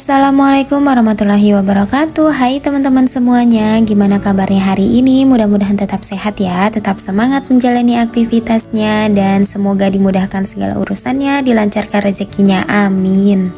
Assalamualaikum warahmatullahi wabarakatuh. Hai teman-teman semuanya, gimana kabarnya hari ini? Mudah-mudahan tetap sehat ya, tetap semangat menjalani aktivitasnya, dan semoga dimudahkan segala urusannya, dilancarkan rezekinya, amin.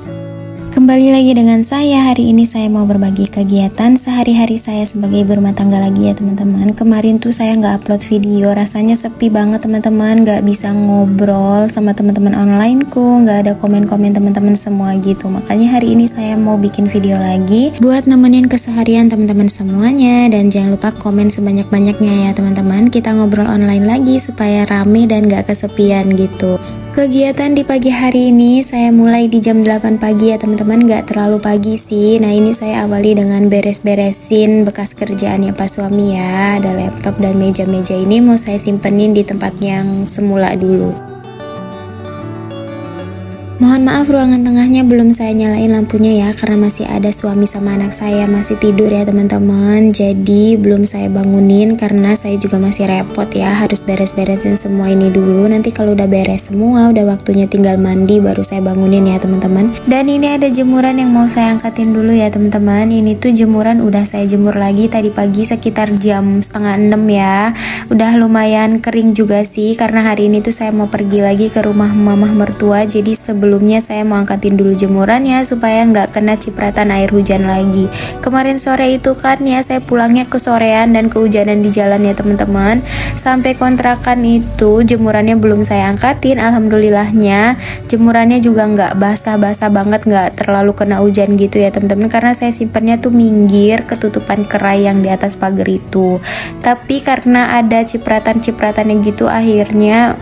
Kembali lagi dengan saya. Hari ini saya mau berbagi kegiatan sehari-hari saya sebagai ibu rumah tangga lagi ya teman-teman. Kemarin tuh saya nggak upload video, rasanya sepi banget teman-teman, nggak bisa ngobrol sama teman-teman onlineku, nggak ada komen-komen teman-teman semua gitu. Makanya hari ini saya mau bikin video lagi buat nemenin keseharian teman-teman semuanya. Dan jangan lupa komen sebanyak-banyaknya ya teman-teman. Kita ngobrol online lagi supaya rame dan nggak kesepian gitu. Kegiatan di pagi hari ini saya mulai di jam 8 pagi ya teman-teman, gak terlalu pagi sih. Nah ini saya awali dengan beres-beresin bekas kerjaannya Pak suami ya. Ada laptop dan meja-meja ini mau saya simpenin di tempat yang semula dulu. Mohon maaf ruangan tengahnya belum saya nyalain lampunya ya, karena masih ada suami sama anak saya masih tidur ya teman-teman. Jadi belum saya bangunin karena saya juga masih repot ya, harus beres-beresin semua ini dulu. Nanti kalau udah beres semua, udah waktunya tinggal mandi, baru saya bangunin ya teman-teman. Dan ini ada jemuran yang mau saya angkatin dulu ya teman-teman. Ini tuh jemuran udah saya jemur lagi tadi pagi sekitar jam 5:30 ya. Udah lumayan kering juga sih, karena hari ini tuh saya mau pergi lagi ke rumah mamah mertua. Jadi sebelumnya saya mau angkatin dulu jemurannya supaya nggak kena cipratan air hujan lagi. Kemarin sore itu kan ya saya pulangnya kesorean dan kehujanan di jalan ya teman-teman. Sampai kontrakan itu jemurannya belum saya angkatin. Alhamdulillahnya jemurannya juga nggak basah-basah banget, nggak terlalu kena hujan gitu ya teman-teman, karena saya simpennya tuh minggir ketutupan kerai yang di atas pagar itu. Tapi karena ada cipratan-cipratan yang gitu, akhirnya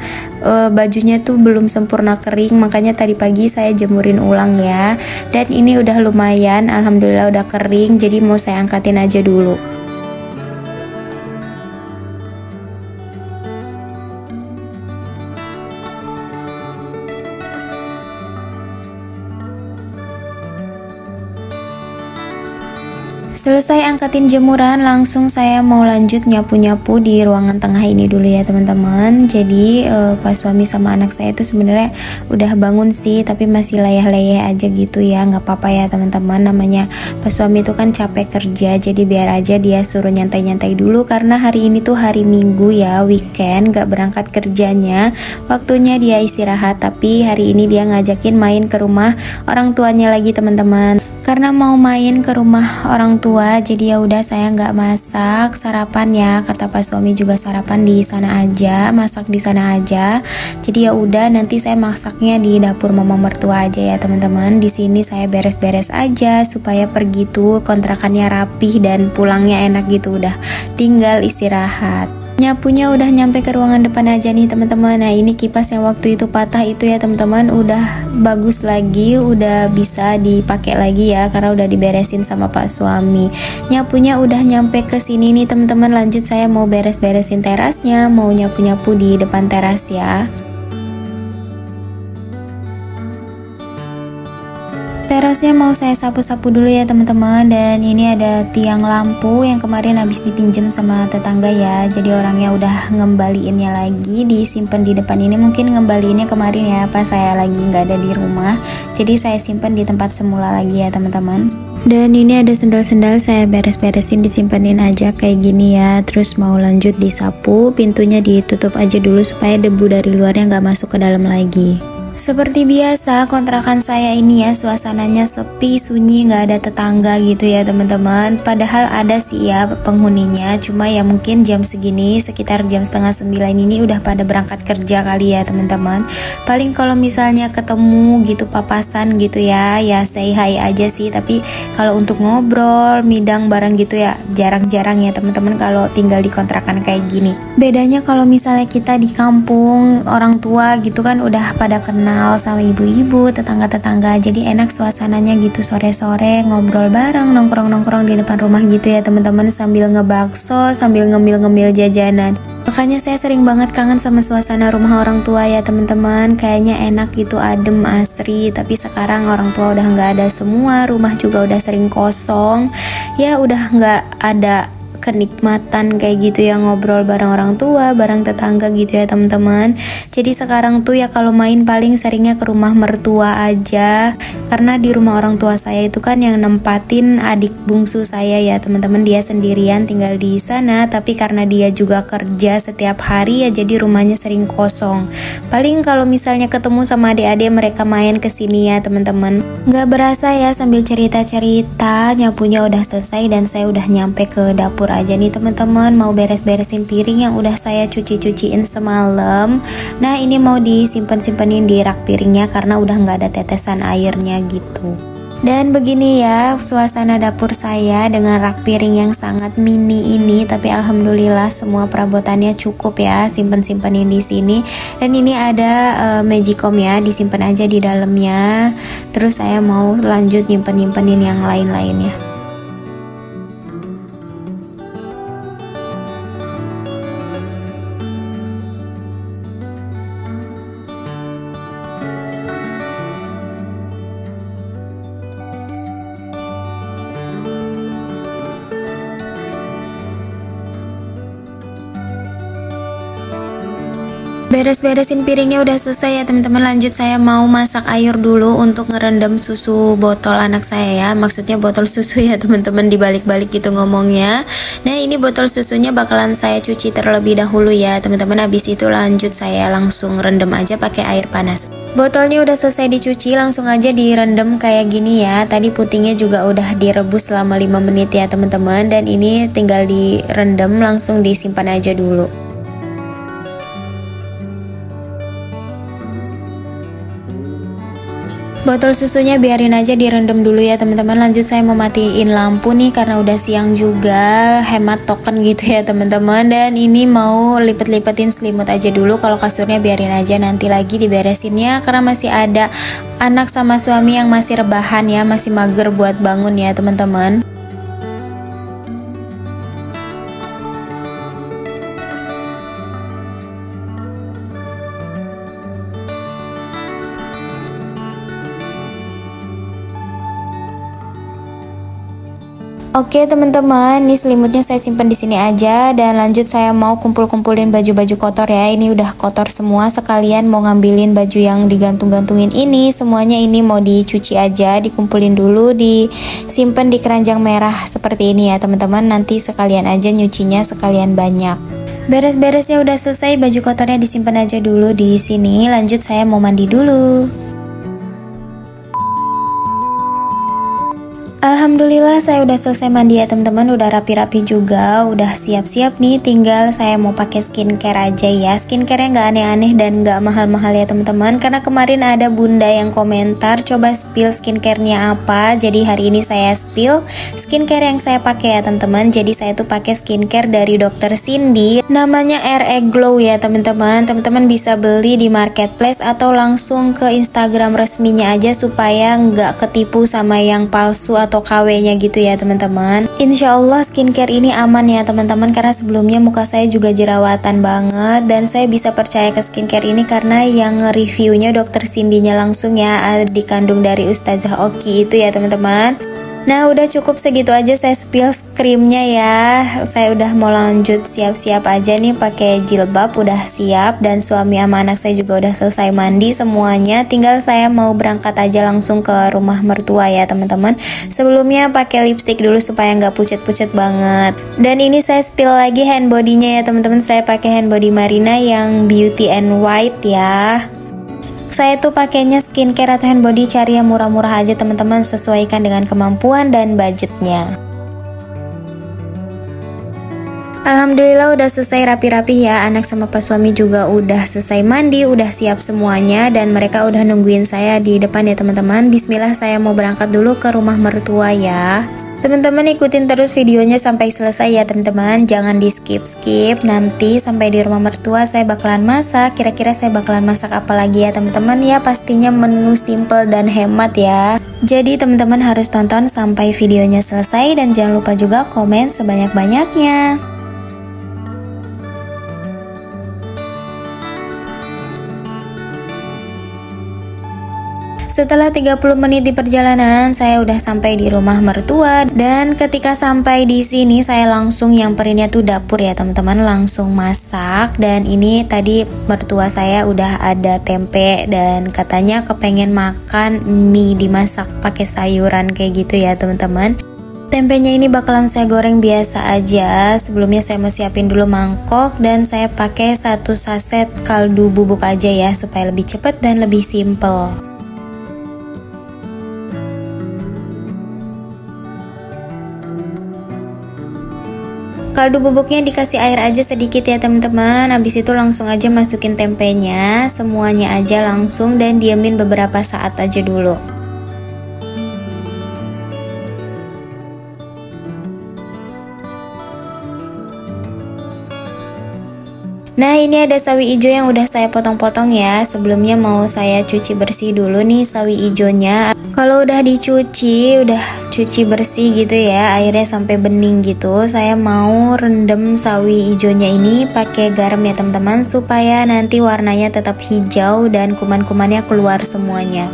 bajunya tuh belum sempurna kering, makanya tadi pagi saya jemurin ulang ya. Dan ini udah lumayan, alhamdulillah udah kering, jadi mau saya angkatin aja dulu. Selesai angkatin jemuran, langsung saya mau lanjut nyapu-nyapu di ruangan tengah ini dulu ya teman-teman. Jadi pas suami sama anak saya itu sebenarnya udah bangun sih, tapi masih layah-layah aja gitu ya. Nggak apa-apa ya teman-teman, namanya pas suami itu kan capek kerja, jadi biar aja dia suruh nyantai-nyantai dulu, karena hari ini tuh hari Minggu ya, weekend, nggak berangkat kerjanya, waktunya dia istirahat. Tapi hari ini dia ngajakin main ke rumah orang tuanya lagi teman-teman. Karena mau main ke rumah orang tua, jadi ya udah saya nggak masak sarapan ya, kata Pak suami juga sarapan di sana aja, masak di sana aja. Jadi ya udah, nanti saya masaknya di dapur mama mertua aja ya teman-teman. Di sini saya beres-beres aja supaya pergi tuh kontrakannya rapih dan pulangnya enak gitu, udah tinggal istirahat. Nyapunya udah nyampe ke ruangan depan aja nih teman-teman. Nah ini kipas yang waktu itu patah itu ya teman-teman, udah bagus lagi, udah bisa dipakai lagi ya, karena udah diberesin sama Pak suami. Nyapunya udah nyampe ke sini nih teman-teman. Lanjut saya mau beres-beresin terasnya, mau nyapu-nyapu di depan teras ya. Terasnya mau saya sapu-sapu dulu ya teman-teman. Dan ini ada tiang lampu yang kemarin habis dipinjem sama tetangga ya, jadi orangnya udah ngembaliinnya lagi, disimpan di depan ini. Mungkin ngembaliinnya kemarin ya pas saya lagi nggak ada di rumah, jadi saya simpan di tempat semula lagi ya teman-teman. Dan ini ada sendal-sendal saya beres-beresin, disimpanin aja kayak gini ya. Terus mau lanjut disapu, pintunya ditutup aja dulu supaya debu dari luarnya nggak masuk ke dalam lagi. Seperti biasa kontrakan saya ini ya, suasananya sepi, sunyi, nggak ada tetangga gitu ya teman-teman. Padahal ada sih ya penghuninya, cuma ya mungkin jam segini sekitar jam 8:30 ini udah pada berangkat kerja kali ya teman-teman. Paling kalau misalnya ketemu gitu papasan gitu ya, ya say hi aja sih. Tapi kalau untuk ngobrol, midang bareng gitu ya jarang-jarang ya teman-teman kalau tinggal di kontrakan kayak gini. Bedanya kalau misalnya kita di kampung, orang tua gitu kan udah pada kenal sama ibu-ibu, tetangga-tetangga, jadi enak suasananya gitu. Sore-sore ngobrol bareng, nongkrong-nongkrong di depan rumah gitu ya teman-teman, sambil ngebakso, sambil ngemil-ngemil jajanan. Makanya saya sering banget kangen sama suasana rumah orang tua ya teman-teman. Kayaknya enak gitu, adem, asri. Tapi sekarang orang tua udah nggak ada semua, rumah juga udah sering kosong. Ya udah nggak ada kenikmatan kayak gitu ya, ngobrol bareng orang tua, bareng tetangga gitu ya teman-teman. Jadi sekarang tuh ya kalau main paling seringnya ke rumah mertua aja, karena di rumah orang tua saya itu kan yang nempatin adik bungsu saya ya teman-teman. Dia sendirian tinggal di sana, tapi karena dia juga kerja setiap hari ya, jadi rumahnya sering kosong. Paling kalau misalnya ketemu sama adik-adik mereka main ke sini ya teman-teman. Nggak berasa ya, sambil cerita-cerita nyapunya udah selesai dan saya udah nyampe ke dapur aja nih teman-teman. Mau beres-beresin piring yang udah saya cuci-cuciin semalam. Nah ini mau disimpan-simpanin di rak piringnya karena udah nggak ada tetesan airnya gitu. Dan begini ya suasana dapur saya dengan rak piring yang sangat mini ini, tapi alhamdulillah semua perabotannya cukup ya, simpen-simpenin di sini. Dan ini ada magicom ya, disimpan aja di dalamnya. Terus saya mau lanjut nyimpen-nyimpenin yang lain-lainnya. Beres-beresin piringnya udah selesai ya teman-teman. Lanjut saya mau masak air dulu untuk ngerendam susu botol anak saya ya. Maksudnya botol susu ya teman-teman, dibalik-balik gitu ngomongnya. Nah ini botol susunya bakalan saya cuci terlebih dahulu ya teman-teman. Habis itu lanjut saya langsung rendam aja pakai air panas. Botolnya udah selesai dicuci, langsung aja direndam kayak gini ya. Tadi putingnya juga udah direbus selama 5 menit ya teman-teman. Dan ini tinggal direndam, langsung disimpan aja dulu. Botol susunya biarin aja direndam dulu ya teman-teman. Lanjut saya mau matiin lampu nih karena udah siang juga, hemat token gitu ya teman-teman. Dan ini mau lipet-lipetin selimut aja dulu. Kalau kasurnya biarin aja, nanti lagi diberesinnya karena masih ada anak sama suami yang masih rebahan ya, masih mager buat bangun ya teman-teman. Oke teman-teman, ini selimutnya saya simpan di sini aja dan lanjut saya mau kumpul-kumpulin baju-baju kotor ya. Ini udah kotor semua, sekalian mau ngambilin baju yang digantung-gantungin ini. Semuanya ini mau dicuci aja, dikumpulin dulu, disimpan di keranjang merah seperti ini ya teman-teman. Nanti sekalian aja nyucinya sekalian banyak. Beres-beresnya udah selesai, baju kotornya disimpan aja dulu di sini. Lanjut saya mau mandi dulu. Alhamdulillah saya udah selesai mandi ya teman-teman, udah rapi-rapi juga, udah siap-siap nih, tinggal saya mau pakai skincare aja ya. Skincare-nya nggak aneh-aneh dan nggak mahal-mahal ya teman-teman, karena kemarin ada bunda yang komentar coba spill skincare-nya apa. Jadi hari ini saya spill skincare yang saya pakai ya teman-teman. Jadi saya tuh pakai skincare dari Dr. Cindy, namanya RE Glow ya teman-teman. Teman-teman bisa beli di marketplace atau langsung ke Instagram resminya aja supaya nggak ketipu sama yang palsu atau KW-nya gitu ya teman-teman. Insya Allah skincare ini aman ya teman-teman, karena sebelumnya muka saya juga jerawatan banget dan saya bisa percaya ke skincare ini karena yang reviewnya Dr. Cindy-nya langsung ya, dikandung dari Ustazah Oki itu ya teman-teman. Nah udah cukup segitu aja saya spill krimnya ya. Saya udah mau lanjut siap-siap aja nih pakai jilbab, udah siap, dan suami sama anak saya juga udah selesai mandi semuanya. Tinggal saya mau berangkat aja langsung ke rumah mertua ya teman-teman. Sebelumnya pakai lipstick dulu supaya nggak pucet-pucet banget. Dan ini saya spill lagi hand body-nya ya teman-teman. Saya pakai hand body Marina yang Beauty and White ya. Saya tuh pakainya skincare atau hand body cari yang murah-murah aja teman-teman, sesuaikan dengan kemampuan dan budgetnya. Alhamdulillah udah selesai rapi-rapi ya, anak sama pas suami juga udah selesai mandi, udah siap semuanya, dan mereka udah nungguin saya di depan ya teman-teman. Bismillah, saya mau berangkat dulu ke rumah mertua ya. Teman-teman ikutin terus videonya sampai selesai ya teman-teman, jangan di skip-skip. Nanti sampai di rumah mertua saya bakalan masak, kira-kira saya bakalan masak apa lagi ya teman-teman ya, pastinya menu simple dan hemat ya. Jadi teman-teman harus tonton sampai videonya selesai dan jangan lupa juga komen sebanyak-banyaknya. Setelah 30 menit di perjalanan, saya udah sampai di rumah mertua. Dan ketika sampai di sini, saya langsung nyamperin tuh dapur ya teman-teman, langsung masak. Dan ini tadi mertua saya udah ada tempe dan katanya kepengen makan mie dimasak pakai sayuran kayak gitu ya teman-teman. Tempenya ini bakalan saya goreng biasa aja. Sebelumnya saya mau siapin dulu mangkok dan saya pakai 1 saset kaldu bubuk aja ya supaya lebih cepat dan lebih simple. Kaldu bubuknya dikasih air aja sedikit ya teman-teman. Habis itu langsung aja masukin tempenya, semuanya aja langsung dan diamin beberapa saat aja dulu. Nah, ini ada sawi hijau yang udah saya potong-potong ya. Sebelumnya mau saya cuci bersih dulu nih sawi hijaunya. Kalau udah dicuci, udah cuci bersih gitu ya, airnya sampai bening gitu. Saya mau rendam sawi hijaunya ini pakai garam ya teman-teman, supaya nanti warnanya tetap hijau dan kuman-kumannya keluar semuanya.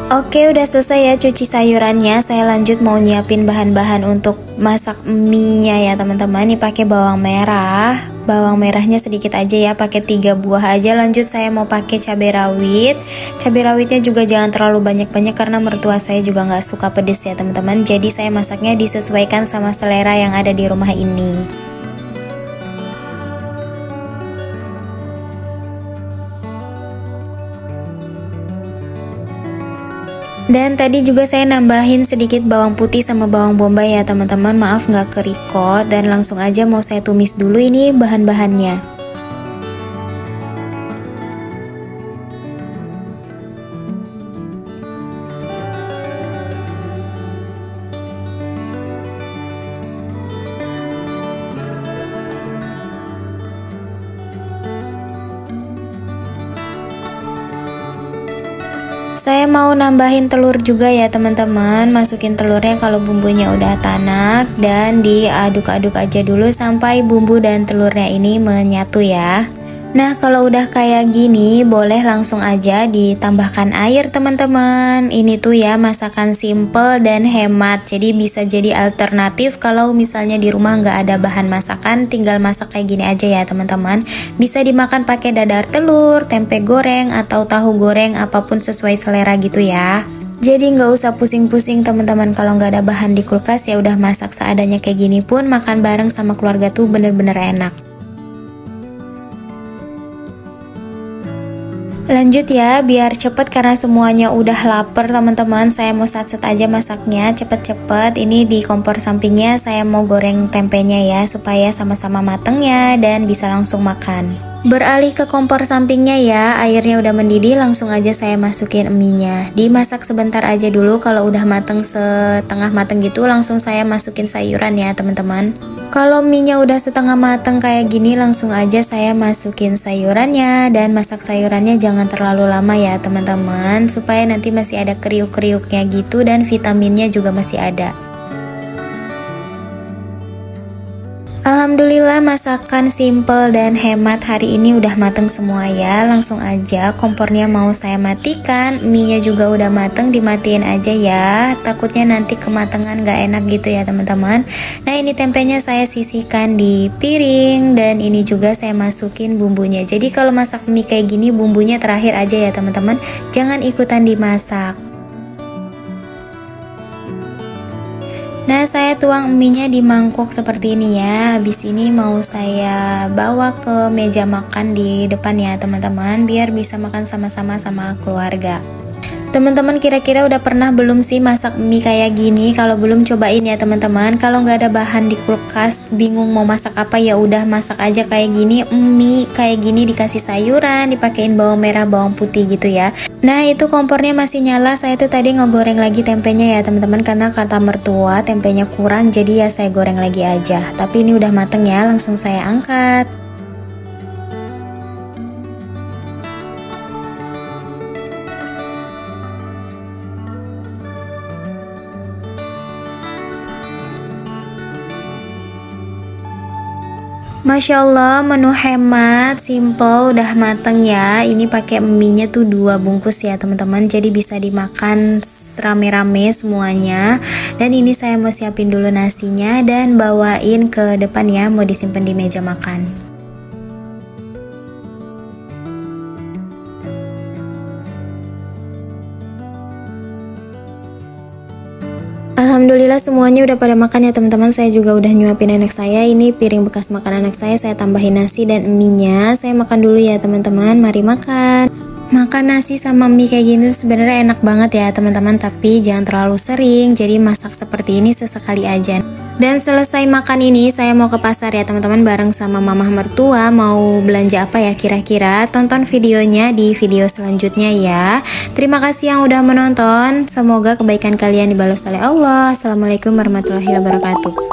Oke, udah selesai ya cuci sayurannya. Saya lanjut mau nyiapin bahan-bahan untuk masak mie-nya ya teman-teman. Ini pakai bawang merah. Bawang merahnya sedikit aja ya, pakai 3 buah aja. Lanjut saya mau pakai cabai rawit. Cabai rawitnya juga jangan terlalu banyak-banyak karena mertua saya juga nggak suka pedes ya teman-teman. Jadi saya masaknya disesuaikan sama selera yang ada di rumah ini. Dan tadi juga saya nambahin sedikit bawang putih sama bawang bombay ya teman-teman, maaf nggak kerikot. Dan langsung aja mau saya tumis dulu ini bahan-bahannya. Saya mau nambahin telur juga ya teman-teman. Masukin telurnya kalau bumbunya udah tanak dan diaduk-aduk aja dulu sampai bumbu dan telurnya ini menyatu ya. Nah, kalau udah kayak gini boleh langsung aja ditambahkan air teman-teman. Ini tuh ya masakan simple dan hemat, jadi bisa jadi alternatif kalau misalnya di rumah nggak ada bahan masakan, tinggal masak kayak gini aja ya teman-teman. Bisa dimakan pakai dadar telur, tempe goreng atau tahu goreng, apapun sesuai selera gitu ya. Jadi nggak usah pusing-pusing teman-teman kalau nggak ada bahan di kulkas, ya udah masak seadanya kayak gini pun makan bareng sama keluarga tuh bener-bener enak. Lanjut ya, biar cepet karena semuanya udah lapar teman-teman. Saya mau sat-set aja masaknya, cepet-cepet. Ini di kompor sampingnya saya mau goreng tempenya ya, supaya sama-sama mateng ya dan bisa langsung makan. Beralih ke kompor sampingnya ya, airnya udah mendidih, langsung aja saya masukin mie-nya. Dimasak sebentar aja dulu, kalau udah mateng setengah mateng gitu langsung saya masukin sayuran ya teman-teman. Kalau mie-nya udah setengah mateng kayak gini, langsung aja saya masukin sayurannya. Dan masak sayurannya jangan terlalu lama ya teman-teman, supaya nanti masih ada kriuk-kriuknya gitu dan vitaminnya juga masih ada. Alhamdulillah masakan simple dan hemat hari ini udah mateng semua ya. Langsung aja kompornya mau saya matikan, mie-nya juga udah mateng, dimatiin aja ya. Takutnya nanti kematangan gak enak gitu ya teman-teman. Nah, ini tempenya saya sisihkan di piring dan ini juga saya masukin bumbunya. Jadi kalau masak mie kayak gini bumbunya terakhir aja ya teman-teman, jangan ikutan dimasak. Nah, saya tuang mie-nya di mangkok seperti ini ya. Habis ini mau saya bawa ke meja makan di depan ya teman-teman, biar bisa makan sama-sama sama keluarga. Teman-teman kira-kira udah pernah belum sih masak mie kayak gini? Kalau belum, cobain ya teman-teman. Kalau nggak ada bahan di kulkas, bingung mau masak apa, ya udah masak aja kayak gini. Mie kayak gini dikasih sayuran, dipakein bawang merah, bawang putih gitu ya. Nah, itu kompornya masih nyala. Saya tuh tadi ngegoreng lagi tempenya ya teman-teman, karena kata mertua tempenya kurang, jadi ya saya goreng lagi aja. Tapi ini udah mateng ya, langsung saya angkat. Masya Allah, menu hemat, simple, udah mateng ya. Ini pakai mie-nya tuh 2 bungkus ya teman-teman. Jadi bisa dimakan rame-rame semuanya. Dan ini saya mau siapin dulu nasinya dan bawain ke depan ya, mau disimpan di meja makan. Alhamdulillah semuanya udah pada makan ya teman-teman. Saya juga udah nyuapin anak saya. Ini piring bekas makan anak saya tambahin nasi dan mie-nya. Saya makan dulu ya teman-teman. Mari makan. Makan nasi sama mie kayak gini tuh sebenarnya enak banget ya teman-teman, tapi jangan terlalu sering. Jadi masak seperti ini sesekali aja. Dan selesai makan ini saya mau ke pasar ya teman-teman, bareng sama mamah mertua. Mau belanja apa ya kira-kira? Tonton videonya di video selanjutnya ya. Terima kasih yang udah menonton. Semoga kebaikan kalian dibalas oleh Allah. Assalamualaikum warahmatullahi wabarakatuh.